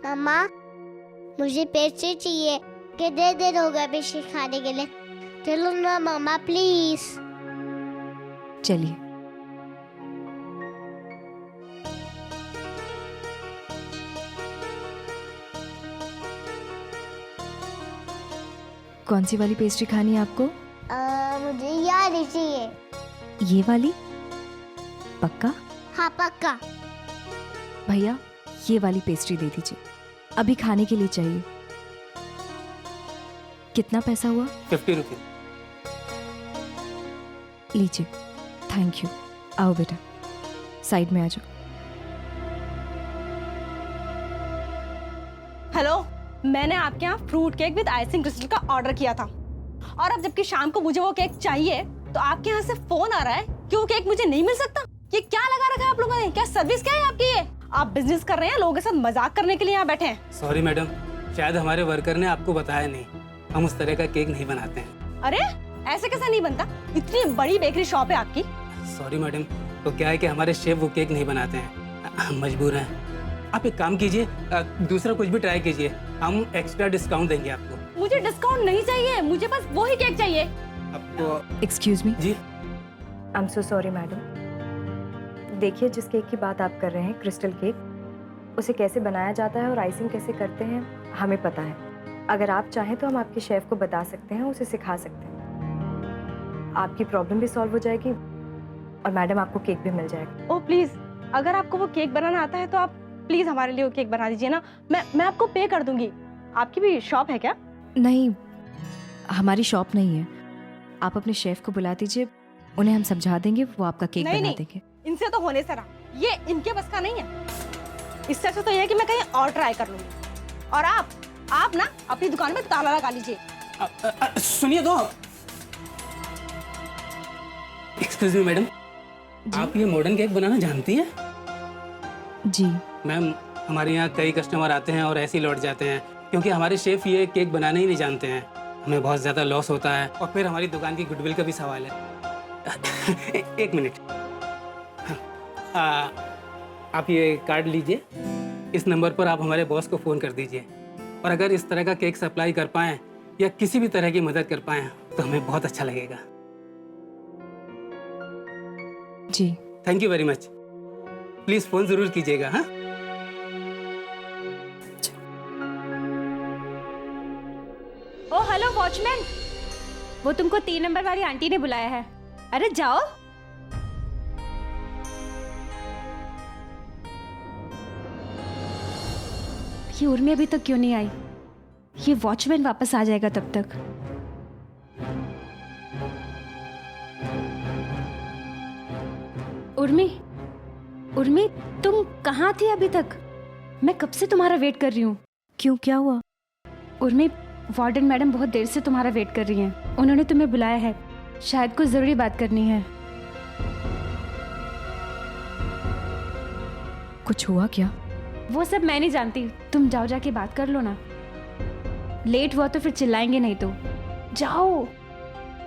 मम्मा मुझे पेस्ट्री चाहिए, कितने दिन हो गए पेस्ट्री खाने के लिए। चलो ना मम्मा प्लीज। चलिए। कौन सी वाली पेस्ट्री खानी है आपको? मुझे याद ही चाहिए। ये वाली? पक्का? हाँ पक्का। भैया ये वाली पेस्ट्री दे दीजिए, अभी खाने के लिए चाहिए। कितना पैसा हुआ? 50 रुपये। लीजिए। Thank you. आओ बेटा, साइड में आ जाओ। हेलो, मैंने आपके यहाँ fruit cake with icing crystal का ऑर्डर किया था, और अब जबकि शाम को मुझे वो केक चाहिए तो आपके यहाँ से फोन आ रहा है कि वो केक मुझे नहीं मिल सकता। ये क्या लगा रखा है आप लोगों ने? क्या सर्विस क्या है आपकी? ये आप बिजनेस कर रहे हैं, लोगों के साथ मजाक करने के लिए यहाँ बैठे हैं? सॉरी मैडम, शायद हमारे वर्कर ने आपको बताया नहीं, हम उस तरह का केक नहीं बनाते हैं। अरे ऐसे कैसे नहीं बनता? इतनी बड़ी बेकरी शॉप है आपकी। सॉरी मैडम, तो क्या है कि हमारे शेफ वो केक नहीं बनाते हैं, हम मजबूर हैं। आप एक काम कीजिए, दूसरा कुछ भी ट्राई कीजिए, हम एक्स्ट्रा डिस्काउंट देंगे आपको। मुझे डिस्काउंट नहीं चाहिए, मुझे बस वो ही केक चाहिए। आपको एक्सक्यूज मी। जी। I am so sorry madam. देखिए, जिस केक की बात आप कर रहे हैं, क्रिस्टल केक, उसे कैसे बनाया जाता है और आइसिंग कैसे करते हैं हमें पता है। अगर आप चाहें तो हम आपके शेफ को बता सकते हैं, उसे सिखा सकते हैं। आपकी प्रॉब्लम भी सॉल्व हो जाएगी और मैडम आपको केक भी मिल जाएगा। ओ प्लीज, अगर आपको वो केक बनाना आता है तो आप प्लीज हमारे लिए वो केक बना दीजिए ना। मैं आपको पे कर दूंगी। आपकी भी शॉप है क्या? नहीं, हमारी शॉप नहीं है। आप अपने शेफ को बुला दीजिए, उन्हें हम समझा देंगे, वो आपका केक बना देंगे। इनसे तो होने से रहा, ये इनके बस का नहीं है। इससे अच्छा तो ये है कि मैं कहीं और ट्राई कर लूंगी। और आप ना अपनी दुकान में ताला लगा लीजिए। सुनिए तो। एक्सक्यूज मी मैडम, आप ये मॉडर्न केक बनाना जानती हैं? जी मैम, हमारे यहाँ कई कस्टमर आते हैं और ऐसे ही लौट जाते हैं, क्योंकि हमारे शेफ ये केक बनाना ही नहीं जानते हैं। हमें बहुत ज़्यादा लॉस होता है और फिर हमारी दुकान की गुडविल का भी सवाल है। एक मिनट। आप ये कार्ड लीजिए, इस नंबर पर आप हमारे बॉस को फ़ोन कर दीजिए, और अगर इस तरह का केक सप्लाई कर पाएँ या किसी भी तरह की मदद कर पाएँ तो हमें बहुत अच्छा लगेगा। जी, thank you very much. Please phone ज़रूर कीजिएगा। हाँ, ओ हेलो वॉचमैन, वो तुमको 3 नंबर वाली आंटी ने बुलाया है। अरे जाओ। ये उर्मी अभी तक क्यों नहीं आई? ये वॉचमैन वापस आ जाएगा तब तक। उर्मी, तुम कहाँ थी अभी तक? मैं कब से तुम्हारा वेट कर रही हूँ। क्यों, क्या हुआ? उर्मी, वार्डन मैडम बहुत देर से तुम्हारा वेट कर रही हैं। उन्होंने तुम्हें बुलाया है, शायद कुछ जरूरी बात करनी है। कुछ हुआ क्या? वो सब मैं नहीं जानती, तुम जाओ, जाके बात कर लो ना। लेट हुआ तो फिर चिल्लाएंगे नहीं तो। जाओ।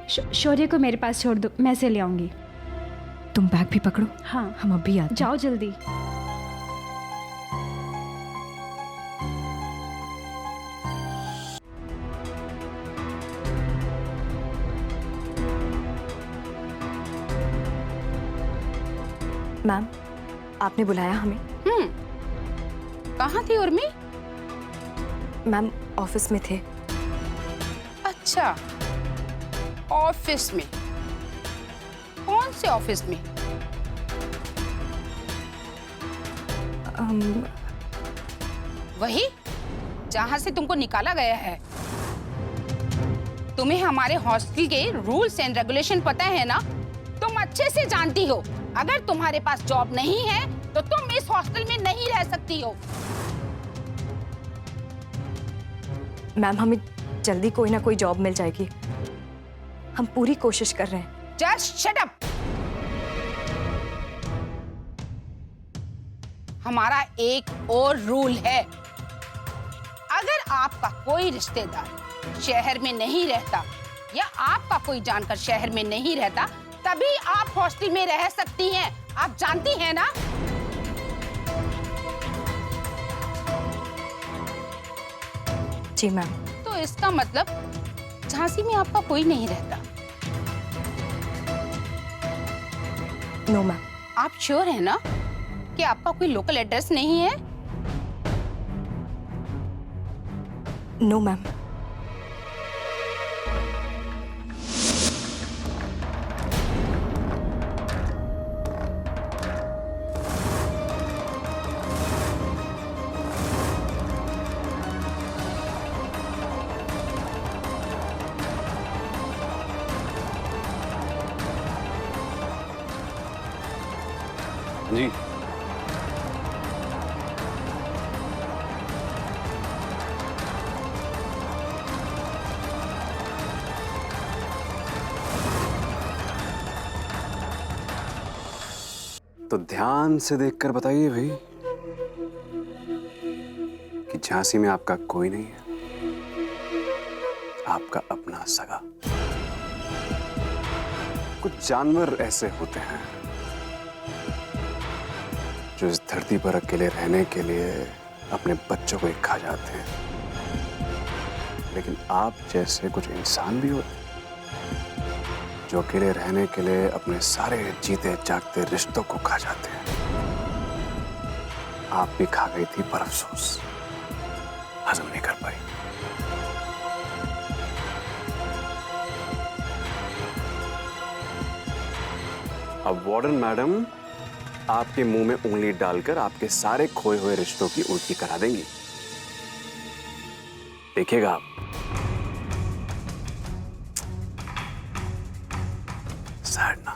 शौर्य को मेरे पास छोड़ दो, मैं से ले आऊंगी। तुम बैग भी पकड़ो। हाँ, हम अभी आते हैं। जाओ जल्दी। मैम, आपने बुलाया हमें? कहाँ थी उर्मी? मैम, ऑफिस में थे। अच्छा, ऑफिस में? कौन से ऑफिस में? वही जहाँ से तुमको निकाला गया है। तुम्हें हमारे हॉस्टल के रूल्स एंड रेगुलेशन पता है ना? तुम अच्छे से जानती हो, अगर तुम्हारे पास जॉब नहीं है तो तुम इस हॉस्टल में नहीं रह सकती हो। मैम, हमें जल्दी कोई ना कोई जॉब मिल जाएगी, हम पूरी कोशिश कर रहे हैं। Just shut up. हमारा एक और रूल है, अगर आपका कोई रिश्तेदार शहर में नहीं रहता या आपका कोई जानकर शहर में नहीं रहता, तभी आप हॉस्टल में रह सकती हैं। आप जानती हैं ना? जी मैम। तो इसका मतलब झांसी में आपका कोई नहीं रहता। No ma'am. आप श्योर है ना कि आपका कोई लोकल एड्रेस नहीं है? No ma'am. जी तो ध्यान से देखकर बताइए भाई कि झांसी में आपका कोई नहीं है, आपका अपना सगा। कुछ जानवर ऐसे होते हैं जो इस धरती पर अकेले रहने के लिए अपने बच्चों को ही खा जाते हैं, लेकिन आप जैसे कुछ इंसान भी होते जो अकेले रहने के लिए अपने सारे जीते जागते रिश्तों को खा जाते हैं। आप भी खा गई थी पर अफसोस हजम नहीं कर पाई। अब वार्डन मैडम आपके मुंह में उंगली डालकर आपके सारे खोए हुए रिश्तों की उल्टी करा देंगी। देखिएगा आप। सैड ना।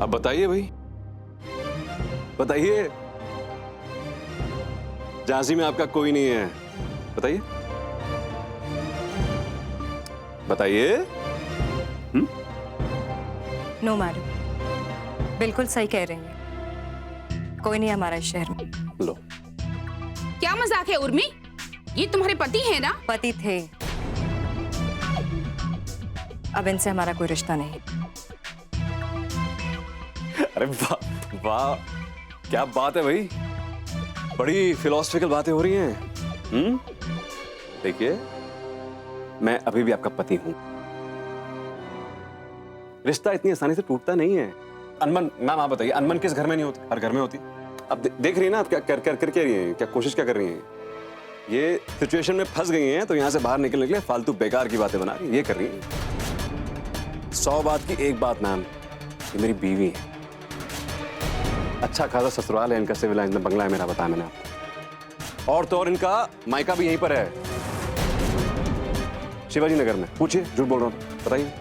अब बताइए भाई, बताइए, झांसी में आपका कोई नहीं है, बताइए बताइए। नो मैडम, बिल्कुल सही कह रही हैं, कोई नहीं हमारा इस शहर में। लो, क्या मजाक है उर्मी? ये तुम्हारे पति हैं ना? पति थे, अब इनसे हमारा कोई रिश्ता नहीं। अरे वाह वाह, क्या बात है भाई, बड़ी फिलोसफिकल बातें हो रही हैं। देखिए, मैं अभी भी आपका पति हूं। रिश्ता इतनी आसानी से टूटता नहीं है। अनबन, मैम आप बताइए, अनबन किस घर में नहीं होती? हर घर में होती। अब देख रही है ना आप, क्या कर रही हैं, क्या कोशिश क्या कर रही हैं? ये सिचुएशन में फंस गई हैं तो यहां से बाहर निकलने के लिए फालतू बेकार की बातें बना रही हैं, ये कर रही हैं। 100 बात की एक बात मैम, ये मेरी बीवी है, अच्छा खासा ससुराल है इनका, सिविल बंगला है मेरा, बताया मैंने आपको। और तो और इनका मायका भी यहीं पर है, शिवाजी नगर में। पूछिए, झूठ बोल रहा हूँ, बताइए।